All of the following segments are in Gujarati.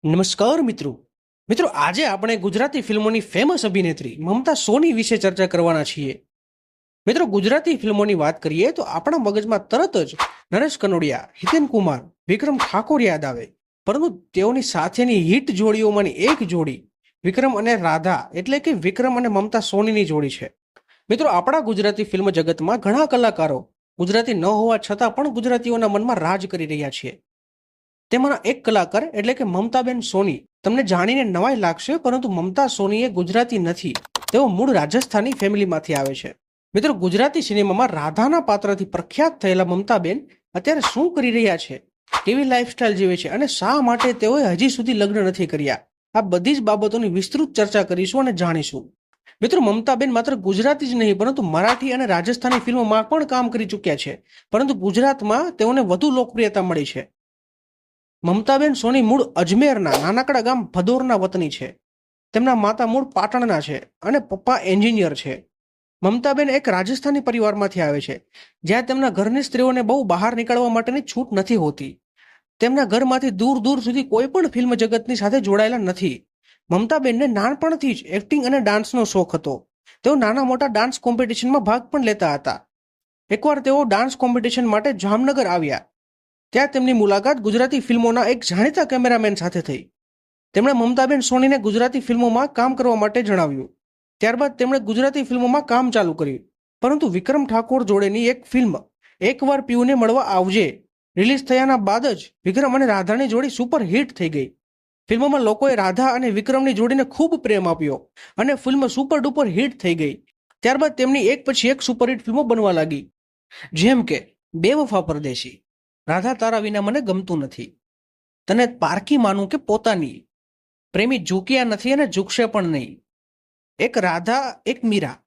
નમસ્કાર મિત્રો. મિત્રો, આજે આપણે ગુજરાતી ફિલ્મોની ફેમસ અભિનેત્રી મમતા સોની વિશે ચર્ચા કરવાના છીએ. મિત્રો, ગુજરાતી ફિલ્મોની વાત કરીએ તો આપણા મગજમાં તરત જ નરેશ કનોડિયા, હિતેન કુમાર, વિક્રમ ઠાકોર યાદ આવે. પરંતુ તેઓની સાથેની હિટ જોડીઓમાંની એક જોડી વિક્રમ અને રાધા એટલે કે વિક્રમ અને મમતા સોનીની જોડી છે. મિત્રો, આપણા ગુજરાતી ફિલ્મ જગતમાં ઘણા કલાકારો ગુજરાતી ન હોવા છતાં પણ ગુજરાતીઓના મનમાં રાજ કરી રહ્યા છે. તેમાંના એક કલાકાર એટલે કે મમતાબેન સોની. તમને જાણીને નવાઈ લાગશે, પરંતુ મમતા સોની એ ગુજરાતી નથી. તેઓ મૂળ રાજસ્થાની ફેમિલીમાંથી આવે છે. મિત્રો, ગુજરાતી સિનેમામાં રાધાના પાત્રથી પ્રખ્યાત થયેલા મમતાબેન અત્યારે શું કરી રહ્યા છે, કેવી લાઈફસ્ટાઈલ જીવે છે અને શા માટે તેઓએ હજી સુધી લગ્ન નથી કર્યા, આ બધી જ બાબતોની વિસ્તૃત ચર્ચા કરીશું અને જાણીશું. મિત્રો, મમતાબેન માત્ર ગુજરાતી જ નહીં પરંતુ મરાઠી અને રાજસ્થાની ફિલ્મોમાં પણ કામ કરી ચૂક્યા છે, પરંતુ ગુજરાતમાં તેઓને વધુ લોકપ્રિયતા મળી છે. મમતાબેન સોની મૂળ અજમેરના નાનકડા ગામ ભદોરના વતની છે. તેમના માતા મૂળ પાટણના છે અને પપ્પા એન્જિનિયર છે. મમતાબેન એક રાજસ્થાની પરિવારમાંથી આવે છે, જ્યાં તેમના ઘરની સ્ત્રીઓને બહુ બહાર નીકળવા માટેની છૂટ નથી હોતી. તેમના ઘરમાંથી દૂર દૂર સુધી કોઈ પણ ફિલ્મ જગતની સાથે જોડાયેલા નથી. મમતાબેનને નાનપણથી જ એક્ટિંગ અને ડાન્સનો શોખ હતો. તેઓ નાના મોટા ડાન્સ કોમ્પિટિશનમાં ભાગ પણ લેતા હતા. એકવાર તેઓ ડાન્સ કોમ્પિટિશન માટે જામનગર આવ્યા. ત્યાં તેમની મુલાકાત ગુજરાતી ફિલ્મોના એક જાણીતા કેમેરામેન સાથે થઈ. તેમણે મમતાબેન સોનીને ગુજરાતી ફિલ્મોમાં કામ કરવા માટે જણાવ્યું. ત્યારબાદ તેમણે ગુજરાતી ફિલ્મોમાં કામ ચાલુ કર્યું. પરંતુ વિક્રમ ઠાકોર જોડેની એક ફિલ્મ એકવાર પીયુને મળવા આવજે રિલીઝ થયાના બાદ જ વિક્રમ અને રાધાની જોડી સુપર હિટ થઈ ગઈ. ફિલ્મોમાં લોકોએ રાધા અને વિક્રમની જોડીને ખૂબ પ્રેમ આપ્યો અને ફિલ્મ સુપર ડુપર હિટ થઈ ગઈ. ત્યારબાદ તેમની એક પછી એક સુપરહિટ ફિલ્મો બનવા લાગી, જેમ કે બેવફા પરદેશી, રાધા તારા વિના મને ગમતું નથી, તને પારકી માનું કે પોતાની, પ્રેમી ઝૂક્યા નથી અને ઝૂકશે પણ નહીં, એક રાધા એક મીરા,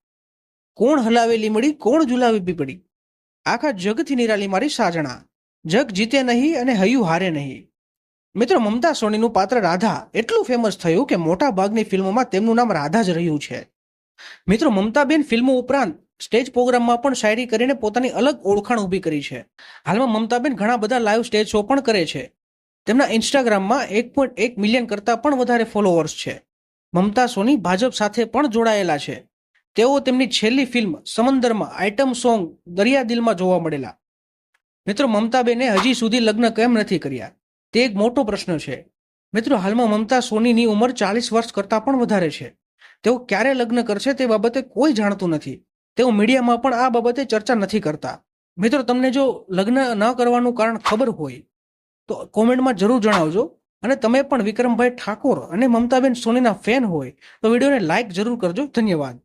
કોણ હલાવે લીમડી કોણ ઝુલાવી પીપડી, આખા જગથી નિરાલી મારી સાજણા, જગ જીતે નહીં અને હૈયું હારે નહીં. મિત્રો, મમતા સોનીનું પાત્ર રાધા એટલું ફેમસ થયું કે મોટા ભાગની ફિલ્મોમાં તેમનું નામ રાધા જ રહ્યું છે. મિત્રો, મમતાબેન ફિલ્મો ઉપરાંત સ્ટેજ પ્રોગ્રામમાં પણ શાયરી કરીને પોતાની અલગ ઓળખાણ ઊભી કરી છે. હાલમાં મમતાબેન ઘણા બધા લાઈવ સ્ટેજ શો પણ કરે છે. તેમના ઇન્સ્ટાગ્રામમાં 1.1 મિલિયન કરતાં પણ વધારે ફોલોવર્સ છે. મમતા સોની ભાજપ સાથે પણ જોડાયેલા છે. તેઓ તેમની છેલ્લી ફિલ્મ સમંદરમાં આઇટમ સોંગ દરિયા દિલમાં જોવા મળેલા. મિત્રો, મમતાબેને હજી સુધી લગ્ન કેમ નથી કર્યા, તે એક મોટો પ્રશ્ન છે. મિત્રો, હાલમાં મમતા સોનીની ઉંમર 40 વર્ષ કરતાં પણ વધારે છે. તેઓ ક્યારે લગ્ન કરશે તે બાબતે કોઈ જાણતું નથી. તેઓ મીડિયામાં પણ આ બાબતે ચર્ચા નથી કરતા. મિત્રો, તમને જો લગ્ન ન કરવાનું કારણ ખબર હોય તો કોમેન્ટમાં જરૂર જણાવજો. અને તમે પણ વિક્રમભાઈ ઠાકોર અને મમતાબેન સોનીના ફેન હોય તો વિડીયોને લાઈક જરૂર કરજો. ધન્યવાદ.